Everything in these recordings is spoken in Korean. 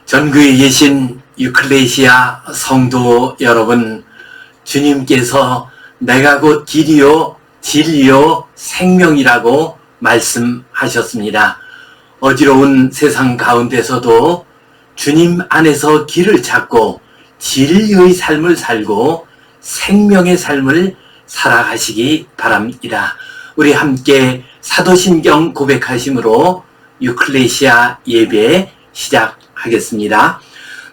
전국에 계신 유클레시아 성도 여러분, 주님께서 내가 곧 길이요 진리요 생명이라고 말씀하셨습니다. 어지러운 세상 가운데서도 주님 안에서 길을 찾고 진리의 삶을 살고 생명의 삶을 살아가시기 바랍니다. 우리 함께 사도신경 고백하심으로 유클레시아 예배 시작하겠습니다.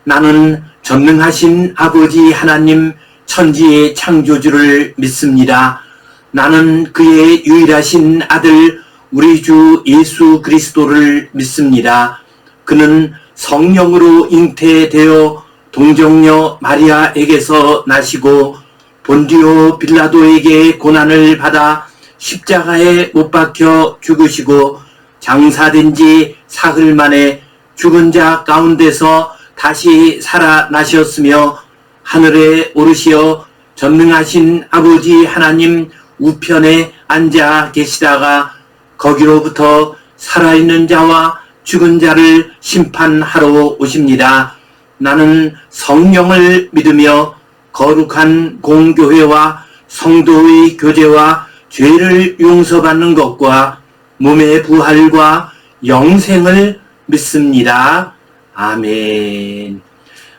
나는 전능하신 아버지 하나님 천지의 창조주를 믿습니다. 나는 그의 유일하신 아들 우리 주 예수 그리스도를 믿습니다. 그는 성령으로 잉태되어 동정녀 마리아에게서 나시고 본디오 빌라도에게 고난을 받아 십자가에 못 박혀 죽으시고 장사된 지 사흘 만에 죽은 자 가운데서 다시 살아나셨으며 하늘에 오르시어 전능하신 아버지 하나님 우편에 앉아 계시다가 거기로부터 살아있는 자와 죽은 자를 심판하러 오십니다. 나는 성령을 믿으며 거룩한 공교회와 성도의 교제와 죄를 용서받는 것과 몸의 부활과 영생을 믿습니다. 아멘.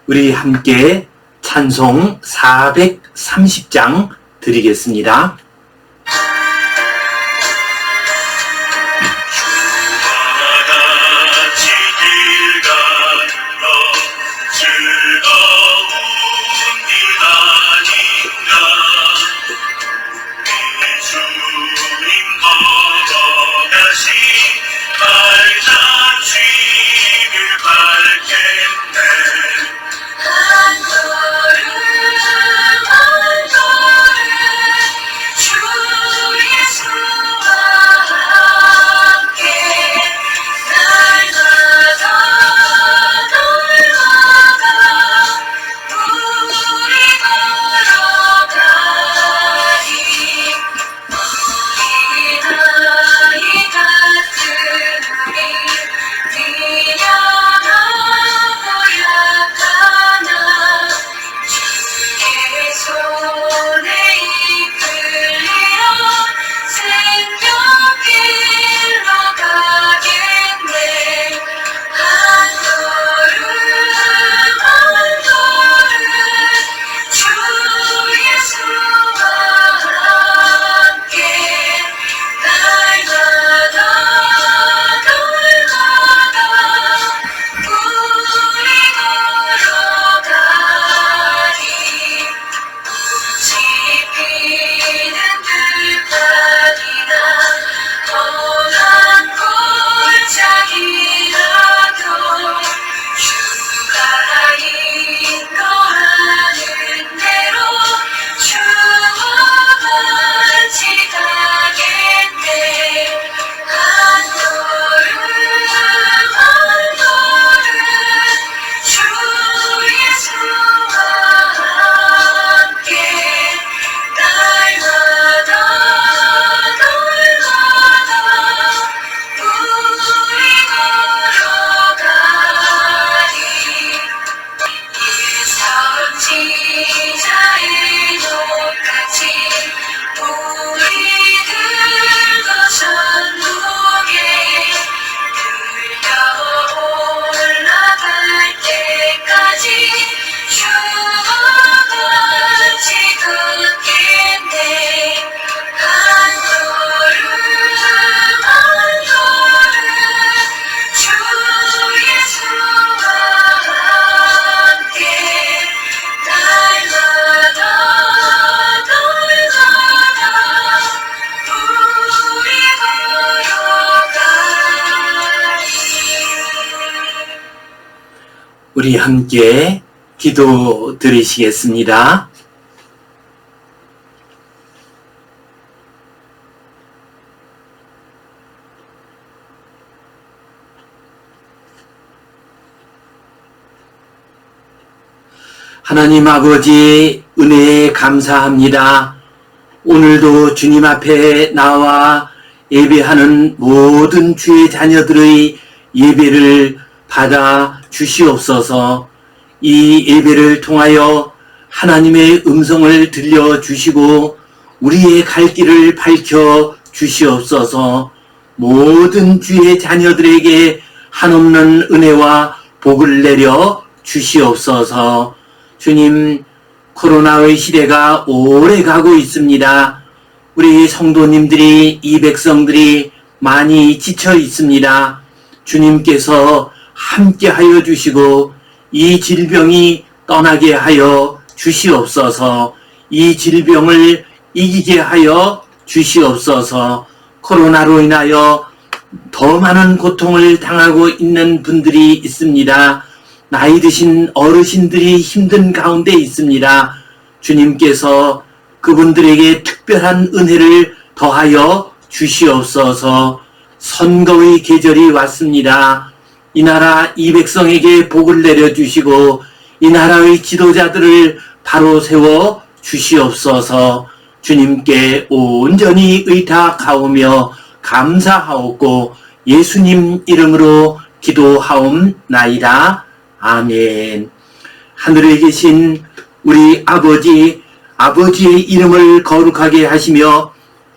우리 함께 찬송 430장 드리겠습니다. 우리 함께 기도 드리시겠습니다. 하나님 아버지 은혜에 감사합니다. 오늘도 주님 앞에 나와 예배하는 모든 주의 자녀들의 예배를 받아 주시옵소서. 이 예배를 통하여 하나님의 음성을 들려주시고 우리의 갈 길을 밝혀 주시옵소서. 모든 주의 자녀들에게 한없는 은혜와 복을 내려 주시옵소서. 주님, 코로나의 시대가 오래 가고 있습니다. 우리 성도님들이, 이 백성들이 많이 지쳐 있습니다. 주님께서 함께 하여 주시고 이 질병이 떠나게 하여 주시옵소서. 이 질병을 이기게 하여 주시옵소서. 코로나로 인하여 더 많은 고통을 당하고 있는 분들이 있습니다. 나이 드신 어르신들이 힘든 가운데 있습니다. 주님께서 그분들에게 특별한 은혜를 더하여 주시옵소서. 선거의 계절이 왔습니다. 이 나라 이 백성에게 복을 내려주시고 이 나라의 지도자들을 바로 세워 주시옵소서. 주님께 온전히 의탁하오며 감사하옵고 예수님 이름으로 기도하옵나이다. 아멘. 하늘에 계신 우리 아버지, 아버지의 이름을 거룩하게 하시며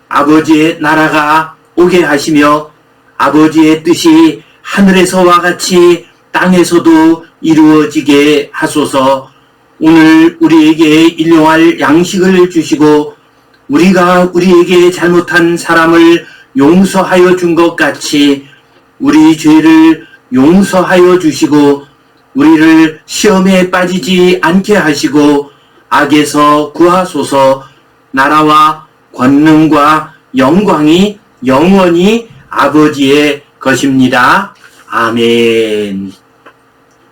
아버지의 나라가 오게 하시며 아버지의 뜻이 하늘에서와 같이 땅에서도 이루어지게 하소서. 오늘 우리에게 일용할 양식을 주시고 우리가 우리에게 잘못한 사람을 용서하여 준 것 같이 우리 죄를 용서하여 주시고 우리를 시험에 빠지지 않게 하시고 악에서 구하소서. 나라와 권능과 영광이 영원히 아버지의 것입니다. 아멘.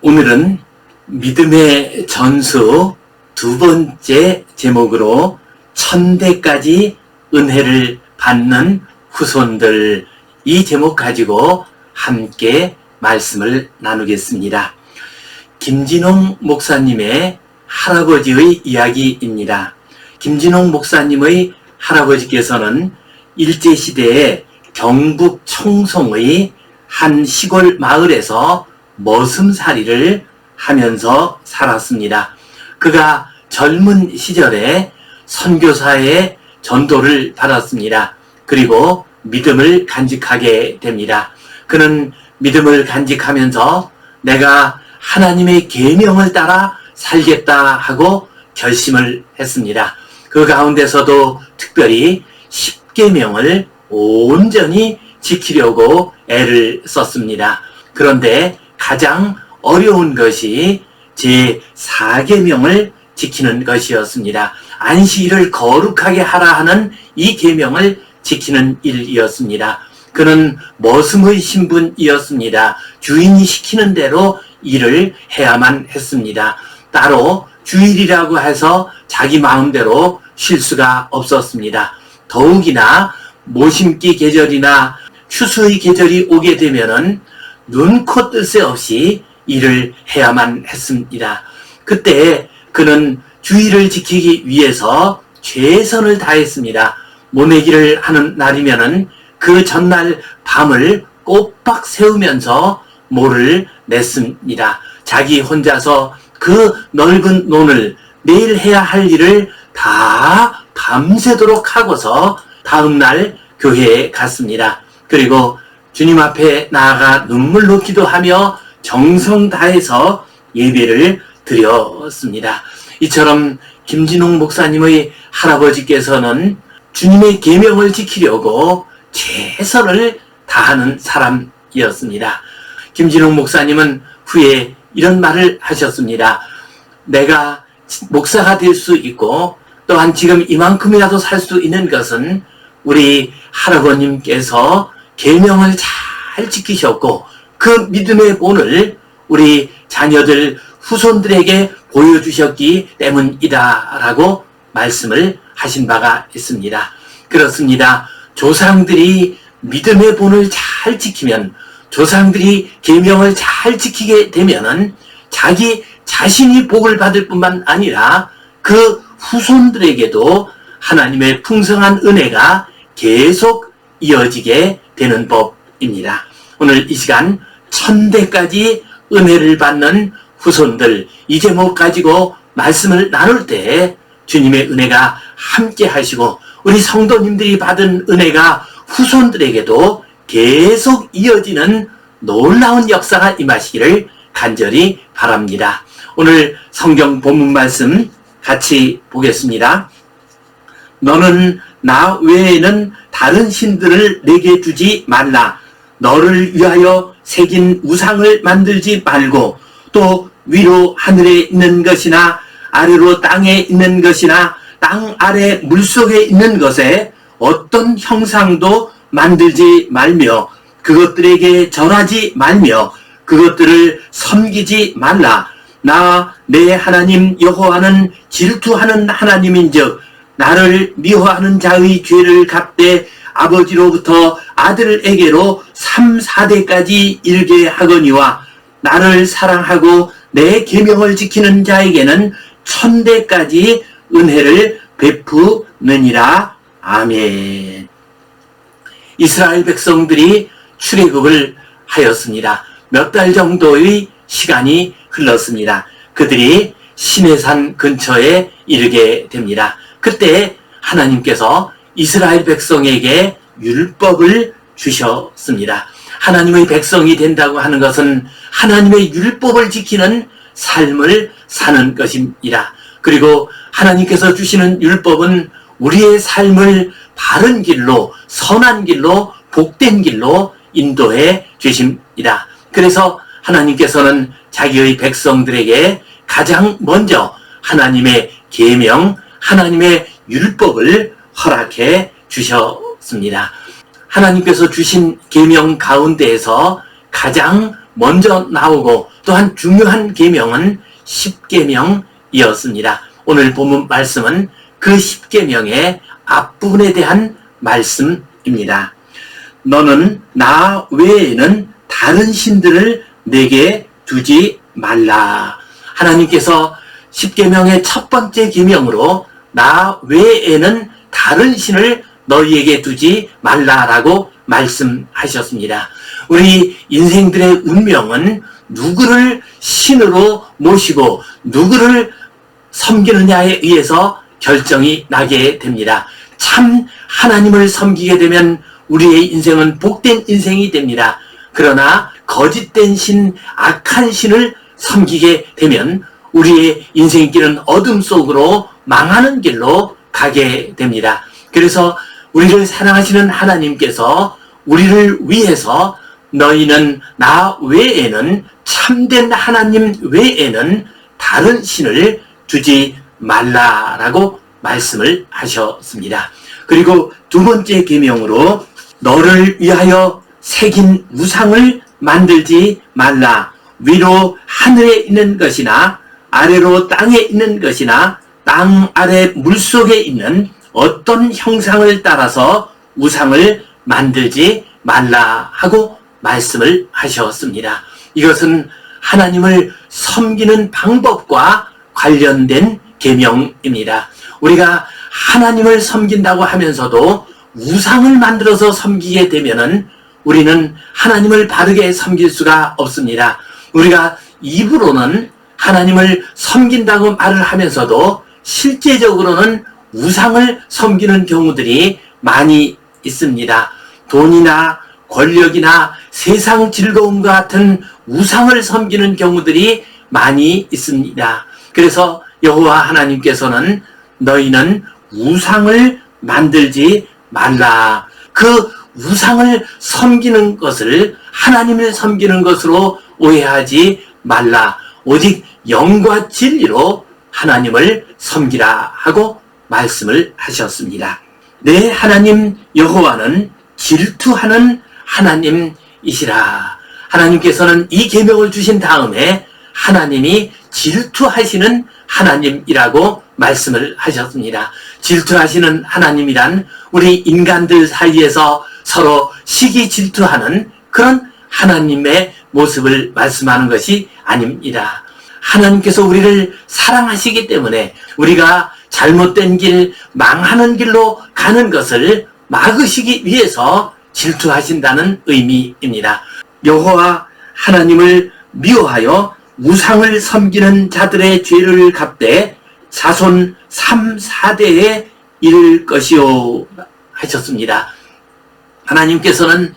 오늘은 믿음의 전수 두 번째 제목으로 천대까지 은혜를 받는 후손들, 이 제목 가지고 함께 말씀을 나누겠습니다. 김진홍 목사님의 할아버지의 이야기입니다. 김진홍 목사님의 할아버지께서는 일제시대에 경북 청송의 한 시골 마을에서 머슴살이를 하면서 살았습니다. 그가 젊은 시절에 선교사의 전도를 받았습니다. 그리고 믿음을 간직하게 됩니다. 그는 믿음을 간직하면서 내가 하나님의 계명을 따라 살겠다 하고 결심을 했습니다. 그 가운데서도 특별히 10계명을 온전히 지키려고 애를 썼습니다. 그런데 가장 어려운 것이 제4계명을 지키는 것이었습니다. 안식일을 거룩하게 하라 하는 이 계명을 지키는 일이었습니다. 그는 머슴의 신분이었습니다. 주인이 시키는 대로 일을 해야만 했습니다. 따로 주일이라고 해서 자기 마음대로 쉴 수가 없었습니다. 더욱이나 모심기 계절이나 추수의 계절이 오게 되면은 눈코 뜰 새 없이 일을 해야만 했습니다. 그때 그는 주의를 지키기 위해서 최선을 다했습니다. 모내기를 하는 날이면은 그 전날 밤을 꼬박 새우면서 모를 냈습니다. 자기 혼자서 그 넓은 논을 내일 해야 할 일을 다 밤새도록 하고서 다음날 교회에 갔습니다. 그리고 주님 앞에 나아가 눈물로 기도하며 정성 다해서 예배를 드렸습니다. 이처럼 김진홍 목사님의 할아버지께서는 주님의 계명을 지키려고 최선을 다하는 사람이었습니다. 김진홍 목사님은 후에 이런 말을 하셨습니다. 내가 목사가 될 수 있고 또한 지금 이만큼이라도 살 수 있는 것은 우리 할아버님께서 계명을 잘 지키셨고 그 믿음의 본을 우리 자녀들 후손들에게 보여주셨기 때문이다 라고 말씀을 하신 바가 있습니다. 그렇습니다. 조상들이 믿음의 본을 잘 지키면, 조상들이 계명을 잘 지키게 되면은 자기 자신이 복을 받을 뿐만 아니라 그 후손들에게도 하나님의 풍성한 은혜가 계속 이어지게 되는 법입니다. 오늘 이 시간 천대까지 은혜를 받는 후손들, 이 제목 가지고 말씀을 나눌 때 주님의 은혜가 함께 하시고 우리 성도님들이 받은 은혜가 후손들에게도 계속 이어지는 놀라운 역사가 임하시기를 간절히 바랍니다. 오늘 성경 본문 말씀 같이 보겠습니다. 너는 나 외에는 다른 신들을 내게 두지 말라. 너를 위하여 새긴 우상을 만들지 말고 또 위로 하늘에 있는 것이나 아래로 땅에 있는 것이나 땅 아래 물속에 있는 것에 어떤 형상도 만들지 말며 그것들에게 절하지 말며 그것들을 섬기지 말라. 나 내 하나님 여호와는 질투하는 하나님인즉 나를 미워하는 자의 죄를 갚되 아버지로부터 아들에게로 3, 4대까지 일게 하거니와 나를 사랑하고 내 계명을 지키는 자에게는 1000대까지 은혜를 베푸느니라. 아멘. 이스라엘 백성들이 출애굽을 하였습니다. 몇 달 정도의 시간이 흘렀습니다. 그들이 시내산 근처에 이르게 됩니다. 그때 하나님께서 이스라엘 백성에게 율법을 주셨습니다. 하나님의 백성이 된다고 하는 것은 하나님의 율법을 지키는 삶을 사는 것입니다. 그리고 하나님께서 주시는 율법은 우리의 삶을 바른 길로, 선한 길로, 복된 길로 인도해 주십니다. 그래서 하나님께서는 자기의 백성들에게 가장 먼저 하나님의 계명, 하나님의 율법을 허락해 주셨습니다. 하나님께서 주신 계명 가운데에서 가장 먼저 나오고 또한 중요한 계명은 십계명이었습니다. 오늘 본문 말씀은 그 십계명의 앞부분에 대한 말씀입니다. 너는 나 외에는 다른 신들을 내게 두지 말라. 하나님께서 십계명의 첫 번째 계명으로 나 외에는 다른 신을 너희에게 두지 말라라고 말씀하셨습니다. 우리 인생들의 운명은 누구를 신으로 모시고 누구를 섬기느냐에 의해서 결정이 나게 됩니다. 참 하나님을 섬기게 되면 우리의 인생은 복된 인생이 됩니다. 그러나 거짓된 신, 악한 신을 섬기게 되면 우리의 인생길은 어둠 속으로 망하는 길로 가게 됩니다. 그래서 우리를 사랑하시는 하나님께서 우리를 위해서 너희는 나 외에는 참된 하나님 외에는 다른 신을 두지 말라라고 말씀을 하셨습니다. 그리고 두 번째 계명으로 너를 위하여 새긴 우상을 만들지 말라. 위로 하늘에 있는 것이나 아래로 땅에 있는 것이나 땅 아래 물속에 있는 어떤 형상을 따라서 우상을 만들지 말라 하고 말씀을 하셨습니다. 이것은 하나님을 섬기는 방법과 관련된 계명입니다. 우리가 하나님을 섬긴다고 하면서도 우상을 만들어서 섬기게 되면은 우리는 하나님을 바르게 섬길 수가 없습니다. 우리가 입으로는 하나님을 섬긴다고 말을 하면서도 실제적으로는 우상을 섬기는 경우들이 많이 있습니다. 돈이나 권력이나 세상 즐거움과 같은 우상을 섬기는 경우들이 많이 있습니다. 그래서 여호와 하나님께서는 너희는 우상을 만들지 말라. 그 우상을 섬기는 것을 하나님을 섬기는 것으로 오해하지 말라. 오직 영과 진리로 하나님을 섬기라 하고 말씀을 하셨습니다. 내 하나님 여호와는 질투하는 하나님이시라. 하나님께서는 이 계명을 주신 다음에 하나님이 질투하시는 하나님이라고 말씀을 하셨습니다. 질투하시는 하나님이란 우리 인간들 사이에서 서로 시기 질투하는 그런 하나님의 모습을 말씀하는 것이 아닙니다. 하나님께서 우리를 사랑하시기 때문에 우리가 잘못된 길, 망하는 길로 가는 것을 막으시기 위해서 질투하신다는 의미입니다. 여호와 하나님을 미워하여 우상을 섬기는 자들의 죄를 갚되 자손 3, 4대에 이를 것이요 하셨습니다. 하나님께서는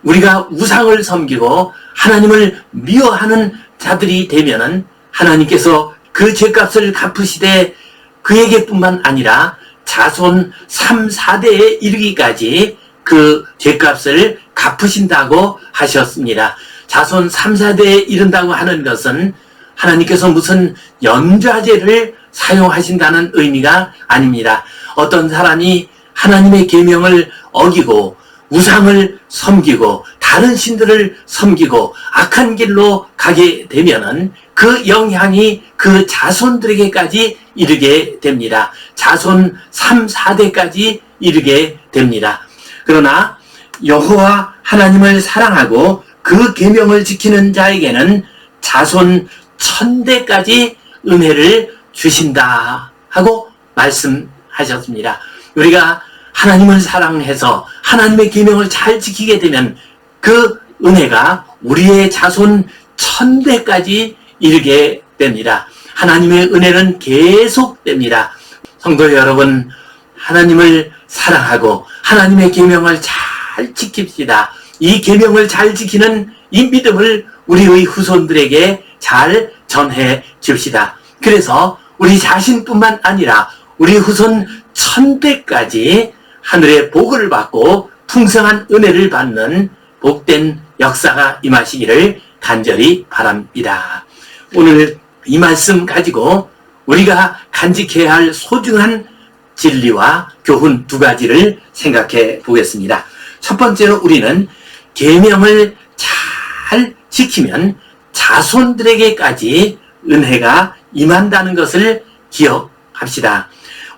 우리가 우상을 섬기고 하나님을 미워하는 자들이 되면은 하나님께서 그 죄값을 갚으시되 그에게뿐만 아니라 자손 3, 4대에 이르기까지 그 죄값을 갚으신다고 하셨습니다. 자손 3, 4대에 이른다고 하는 것은 하나님께서 무슨 연좌제를 사용하신다는 의미가 아닙니다. 어떤 사람이 하나님의 계명을 어기고 우상을 섬기고 다른 신들을 섬기고 악한 길로 가게 되면은 그 영향이 그 자손들에게까지 이르게 됩니다. 자손 3, 4대까지 이르게 됩니다. 그러나 여호와 하나님을 사랑하고 그 계명을 지키는 자에게는 자손 1000대까지 은혜를 주신다 하고 말씀하셨습니다. 우리가 하나님을 사랑해서 하나님의 계명을 잘 지키게 되면 그 은혜가 우리의 자손 1000대까지 이르게 됩니다. 하나님의 은혜는 계속됩니다. 성도 여러분, 하나님을 사랑하고 하나님의 계명을 잘 지킵시다. 이 계명을 잘 지키는 이 믿음을 우리의 후손들에게 잘 전해 줍시다. 그래서 우리 자신뿐만 아니라 우리 후손 1000대까지 하늘의 복을 받고 풍성한 은혜를 받는 복된 역사가 임하시기를 간절히 바랍니다. 오늘 이 말씀 가지고 우리가 간직해야 할 소중한 진리와 교훈 두 가지를 생각해 보겠습니다. 첫 번째로 우리는 계명을 잘 지키면 자손들에게까지 은혜가 임한다는 것을 기억합시다.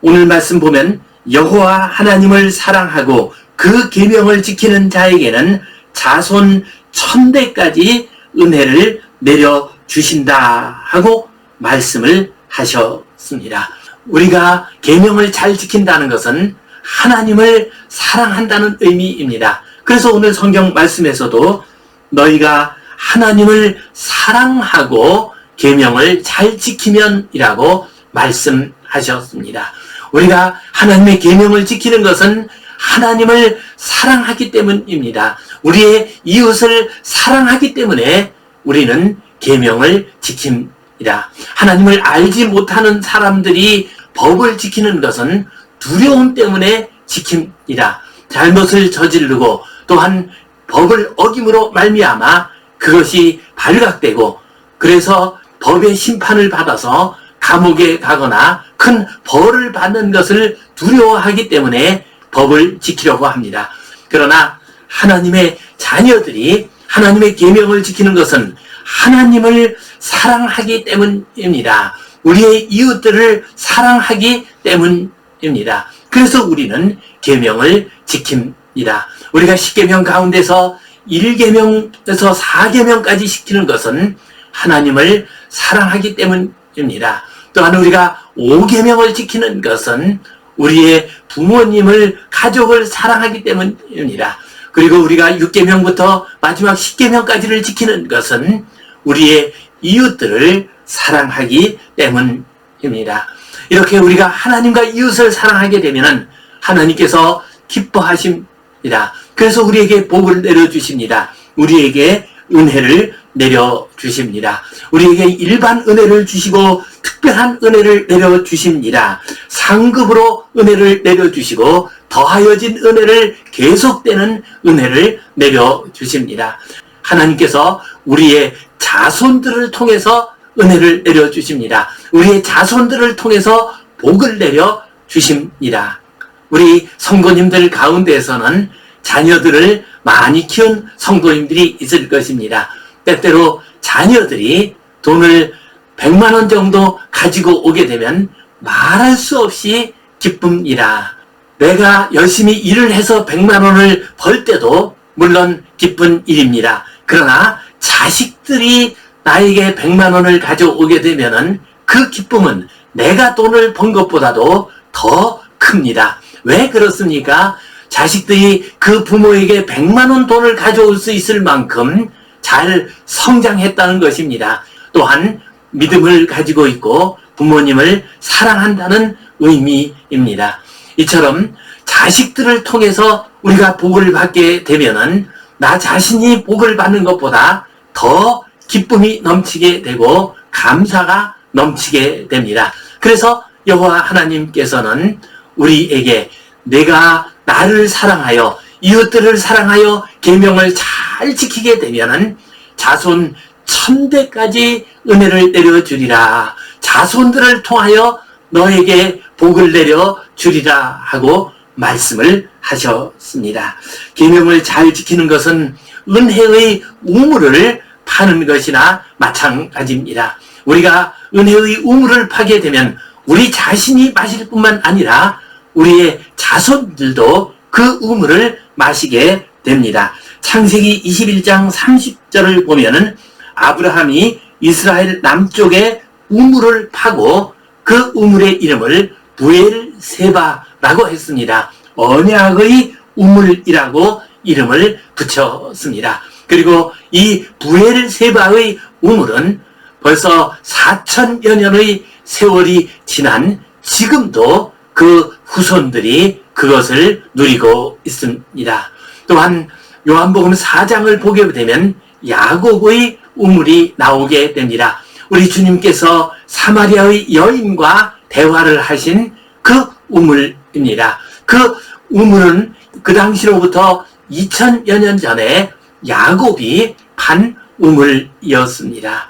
오늘 말씀 보면 여호와 하나님을 사랑하고 그 계명을 지키는 자에게는 자손 1000대까지 은혜를 내려주신다 하고 말씀을 하셨습니다. 우리가 계명을 잘 지킨다는 것은 하나님을 사랑한다는 의미입니다. 그래서 오늘 성경 말씀에서도 너희가 하나님을 사랑하고 계명을 잘 지키면이라고 말씀하셨습니다. 우리가 하나님의 계명을 지키는 것은 하나님을 사랑하기 때문입니다. 우리의 이웃을 사랑하기 때문에 우리는 계명을 지킵니다. 하나님을 알지 못하는 사람들이 법을 지키는 것은 두려움 때문에 지킵니다. 잘못을 저지르고 또한 법을 어김으로 말미암아 그것이 발각되고 그래서 법의 심판을 받아서 감옥에 가거나 큰 벌을 받는 것을 두려워하기 때문에 법을 지키려고 합니다. 그러나 하나님의 자녀들이 하나님의 계명을 지키는 것은 하나님을 사랑하기 때문입니다. 우리의 이웃들을 사랑하기 때문입니다. 그래서 우리는 계명을 지킵니다. 우리가 10계명 가운데서 1계명에서 4계명까지 지키는 것은 하나님을 사랑하기 때문입니다. 또한 우리가 5계명을 지키는 것은 우리의 부모님을, 가족을 사랑하기 때문입니다. 그리고 우리가 6계명부터 마지막 10계명까지를 지키는 것은 우리의 이웃들을 사랑하기 때문입니다. 이렇게 우리가 하나님과 이웃을 사랑하게 되면 하나님께서 기뻐하십니다. 그래서 우리에게 복을 내려주십니다. 우리에게 은혜를 내려주십니다. 우리에게 일반 은혜를 주시고 특별한 은혜를 내려주십니다. 상급으로 은혜를 내려주시고 더하여진 은혜를 계속되는 은혜를 내려주십니다. 하나님께서 우리의 자손들을 통해서 은혜를 내려주십니다. 우리의 자손들을 통해서 복을 내려주십니다. 우리 성도님들 가운데에서는 자녀들을 많이 키운 성도님들이 있을 것입니다. 때때로 자녀들이 돈을 100만 원 정도 가지고 오게 되면 말할 수 없이 기쁩니다. 내가 열심히 일을 해서 100만 원을 벌 때도 물론 기쁜 일입니다. 그러나 자식들이 나에게 100만 원을 가져오게 되면 그 기쁨은 내가 돈을 번 것보다도 더 큽니다. 왜 그렇습니까? 자식들이 그 부모에게 100만 원 돈을 가져올 수 있을 만큼 잘 성장했다는 것입니다. 또한 믿음을 가지고 있고 부모님을 사랑한다는 의미입니다. 이처럼 자식들을 통해서 우리가 복을 받게 되면은 나 자신이 복을 받는 것보다 더 기쁨이 넘치게 되고 감사가 넘치게 됩니다. 그래서 여호와 하나님께서는 우리에게 내가 나를 사랑하여 이웃들을 사랑하여 계명을 잘 지키게 되면은 자손 1000대까지 은혜를 내려주리라. 자손들을 통하여 너에게 복을 내려주리라 하고 말씀을 하셨습니다. 계명을 잘 지키는 것은 은혜의 우물을 파는 것이나 마찬가지입니다. 우리가 은혜의 우물을 파게 되면 우리 자신이 마실 뿐만 아니라 우리의 자손들도 그 우물을 마시게 됩니다. 창세기 21장 30절을 보면은 아브라함이 이스라엘 남쪽에 우물을 파고 그 우물의 이름을 브엘세바라고 했습니다. 언약의 우물이라고 이름을 붙였습니다. 그리고 이 브엘세바의 우물은 벌써 4000여 년의 세월이 지난 지금도 그 후손들이 그것을 누리고 있습니다. 또한 요한복음 4장을 보게 되면 야곱의 우물이 나오게 됩니다. 우리 주님께서 사마리아의 여인과 대화를 하신 그 우물입니다. 그 우물은 그 당시로부터 2000여 년 전에 야곱이 판 우물이었습니다.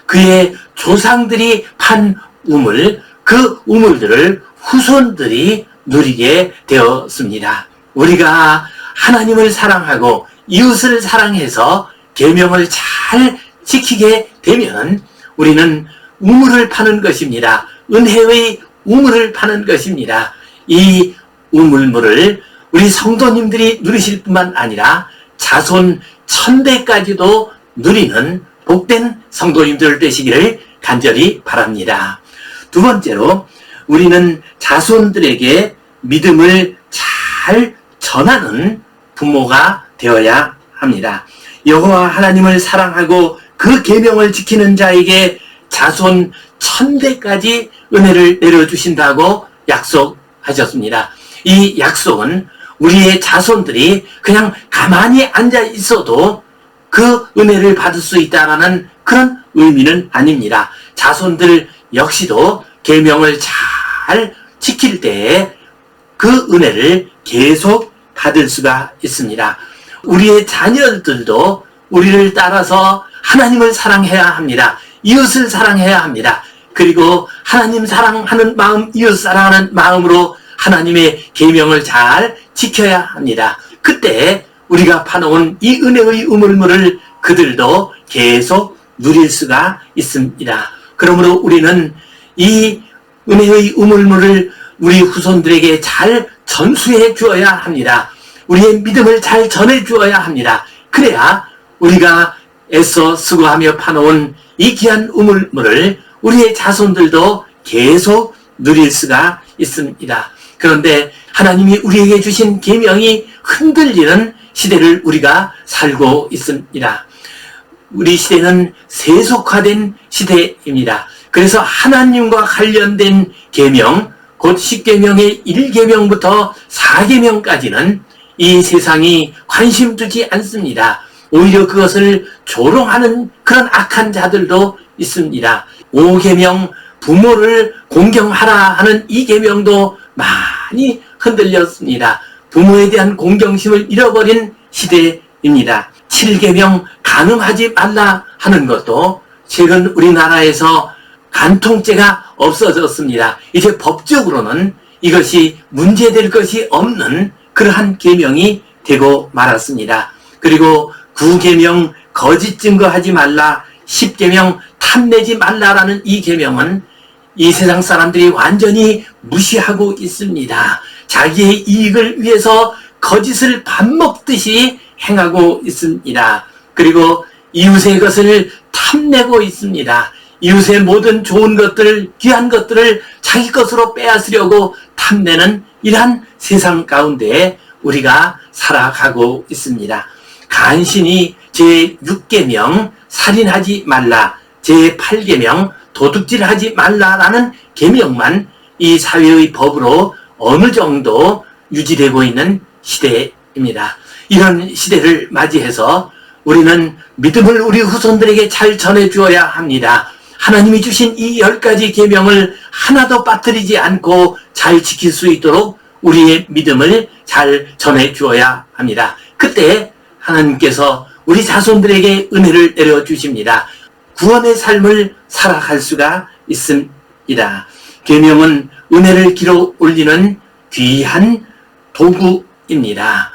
그의 조상들이 판 우물, 그 우물들을 후손들이 누리게 되었습니다. 우리가 하나님을 사랑하고 이웃을 사랑해서 계명을 잘 지키게 되면 우리는 우물을 파는 것입니다. 은혜의 우물을 파는 것입니다. 이 우물물을 우리 성도님들이 누리실 뿐만 아니라 자손 1000대까지도 누리는 복된 성도님들 되시기를 간절히 바랍니다. 두 번째로 우리는 자손들에게 믿음을 잘 전하는 부모가 되어야 합니다. 여호와 하나님을 사랑하고 그 계명을 지키는 자에게 자손 1000대까지 은혜를 내려주신다고 약속하셨습니다. 이 약속은 우리의 자손들이 그냥 가만히 앉아 있어도 그 은혜를 받을 수 있다는 그런 의미는 아닙니다. 자손들 역시도 계명을 잘 지킬 때에 그 은혜를 계속 받을 수가 있습니다. 우리의 자녀들도 우리를 따라서 하나님을 사랑해야 합니다. 이웃을 사랑해야 합니다. 그리고 하나님 사랑하는 마음, 이웃 사랑하는 마음으로 하나님의 계명을 잘 지켜야 합니다. 그때 우리가 파놓은 이 은혜의 우물물을 그들도 계속 누릴 수가 있습니다. 그러므로 우리는 이 은혜의 우물물을 우리 후손들에게 잘 전수해 주어야 합니다. 우리의 믿음을 잘 전해 주어야 합니다. 그래야 우리가 애써 수고하며 파놓은 이 귀한 우물물을 우리의 자손들도 계속 누릴 수가 있습니다. 그런데 하나님이 우리에게 주신 계명이 흔들리는 시대를 우리가 살고 있습니다. 우리 시대는 세속화된 시대입니다. 그래서 하나님과 관련된 계명, 곧 10계명의 1계명부터 4계명까지는 이 세상이 관심 두지 않습니다. 오히려 그것을 조롱하는 그런 악한 자들도 있습니다. 5계명, 부모를 공경하라 하는 이 계명도 많이 흔들렸습니다. 부모에 대한 공경심을 잃어버린 시대입니다. 7계명, 간음하지 말라 하는 것도 최근 우리나라에서 간통죄가 없어졌습니다. 이제 법적으로는 이것이 문제될 것이 없는 그러한 계명이 되고 말았습니다. 그리고 9계명, 거짓 증거하지 말라, 10계명, 탐내지 말라라는 이 계명은 이 세상 사람들이 완전히 무시하고 있습니다. 자기의 이익을 위해서 거짓을 밥 먹듯이 행하고 있습니다. 그리고 이웃의 것을 탐내고 있습니다. 이웃의 모든 좋은 것들, 귀한 것들을 자기 것으로 빼앗으려고 탐내는 이러한 세상 가운데 우리가 살아가고 있습니다. 간신히 제6계명 살인하지 말라, 제8계명 도둑질하지 말라라는 계명만 이 사회의 법으로 어느 정도 유지되고 있는 시대입니다. 이런 시대를 맞이해서 우리는 믿음을 우리 후손들에게 잘 전해주어야 합니다. 하나님이 주신 이 10가지 계명을 하나도 빠뜨리지 않고 잘 지킬 수 있도록 우리의 믿음을 잘 전해주어야 합니다. 그때 하나님께서 우리 자손들에게 은혜를 내려주십니다. 구원의 삶을 살아갈 수가 있습니다. 계명은 은혜를 길어 올리는 귀한 도구입니다.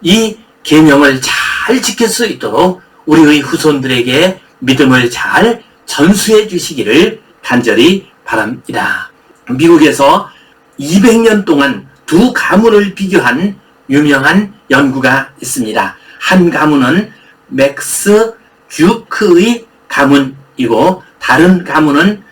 이 계명을 잘 지킬 수 있도록 우리의 후손들에게 믿음을 잘 전수해 주시기를 간절히 바랍니다. 미국에서 200년 동안 두 가문을 비교한 유명한 연구가 있습니다. 한 가문은 맥스 듀크의 가문이고 다른 가문은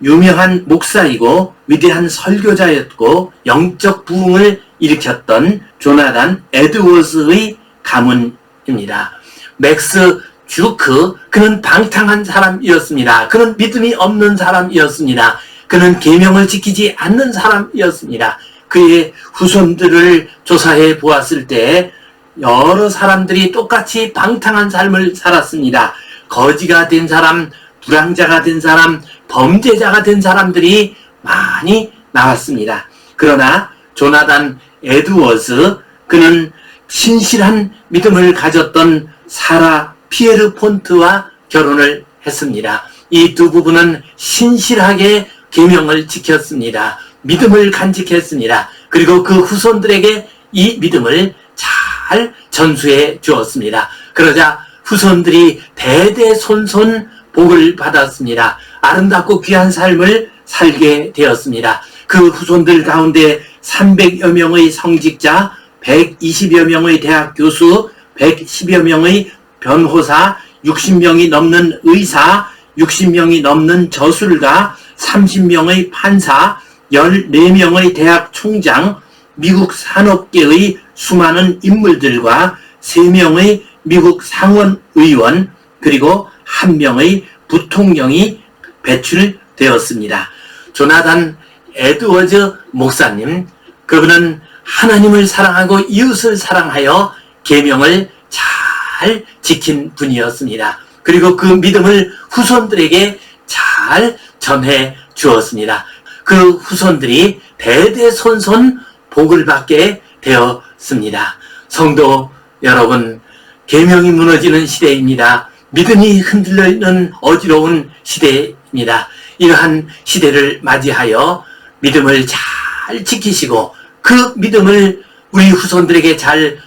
유명한 목사이고 위대한 설교자였고 영적 부흥을 일으켰던 조나단 에드워즈의 가문입니다. 맥스 듀크, 그는 방탕한 사람이었습니다. 그는 믿음이 없는 사람이었습니다. 그는 계명을 지키지 않는 사람이었습니다. 그의 후손들을 조사해 보았을 때 여러 사람들이 똑같이 방탕한 삶을 살았습니다. 거지가 된 사람, 불황자가 된 사람, 범죄자가 된 사람들이 많이 나왔습니다. 그러나 조나단 에드워즈, 그는 신실한 믿음을 가졌던 사라 피에르 폰트와 결혼을 했습니다. 이 두 부부는 신실하게 계명을 지켰습니다. 믿음을 간직했습니다. 그리고 그 후손들에게 이 믿음을 잘 전수해 주었습니다. 그러자 후손들이 대대손손 복을 받았습니다. 아름답고 귀한 삶을 살게 되었습니다. 그 후손들 가운데 300여 명의 성직자, 120여 명의 대학 교수, 110여 명의 변호사, 60명이 넘는 의사, 60명이 넘는 저술가, 30명의 판사, 14명의 대학 총장, 미국 산업계의 수많은 인물들과 3명의 미국 상원 의원, 그리고 1명의 부통령이 배출되었습니다. 조나단 에드워즈 목사님, 그분은 하나님을 사랑하고 이웃을 사랑하여 계명을 잘 지킨 분이었습니다. 그리고 그 믿음을 후손들에게 잘 전해 주었습니다. 그 후손들이 대대손손 복을 받게 되었습니다. 성도 여러분, 계명이 무너지는 시대입니다. 믿음이 흔들리는 어지러운 시대입니다. 이러한 시대를 맞이하여 믿음을 잘 지키시고 그 믿음을 우리 후손들에게 잘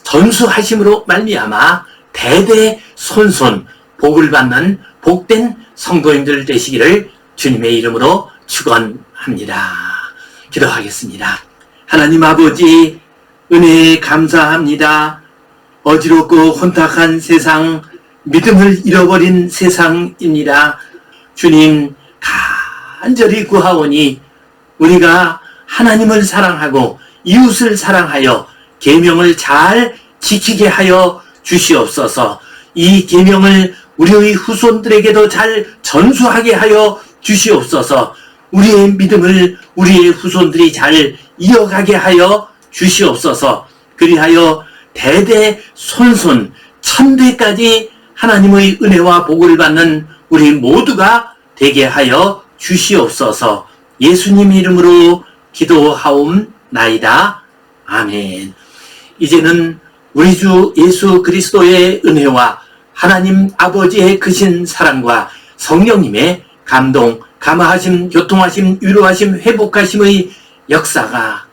전수하심으로 말미암아 대대손손 복을 받는 복된 성도님들 되시기를 주님의 이름으로 축원합니다. 기도하겠습니다. 하나님 아버지, 은혜에 감사합니다. 어지럽고 혼탁한 세상, 믿음을 잃어버린 세상입니다. 주님, 간절히 구하오니 우리가 하나님을 사랑하고 이웃을 사랑하여 계명을 잘 지키게 하여 주시옵소서. 이 계명을 우리의 후손들에게도 잘 전수하게 하여 주시옵소서. 우리의 믿음을 우리의 후손들이 잘 이어가게 하여 주시옵소서. 그리하여 대대손손 천대까지 하나님의 은혜와 복을 받는 우리 모두가 되게 하여 주시옵소서. 예수님 이름으로 기도하옵나이다. 아멘. 이제는 우리 주 예수 그리스도의 은혜와 하나님 아버지의 크신 사랑과 성령님의 감동, 감화하심, 교통하심, 위로하심, 회복하심의 역사가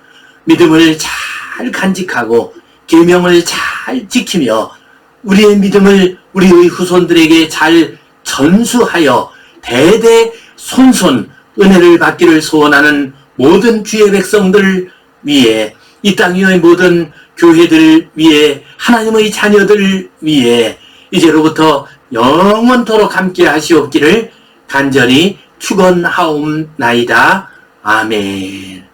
믿음을 잘 간직하고 계명을 잘 지키며 우리의 믿음을 우리의 후손들에게 잘 전수하여 대대손손 은혜를 받기를 소원하는 모든 주의 백성들 위해, 이 땅 위의 모든 교회들 위해, 하나님의 자녀들 위해 이제로부터 영원토록 함께 하시옵기를 간절히 축원하옵나이다. 아멘.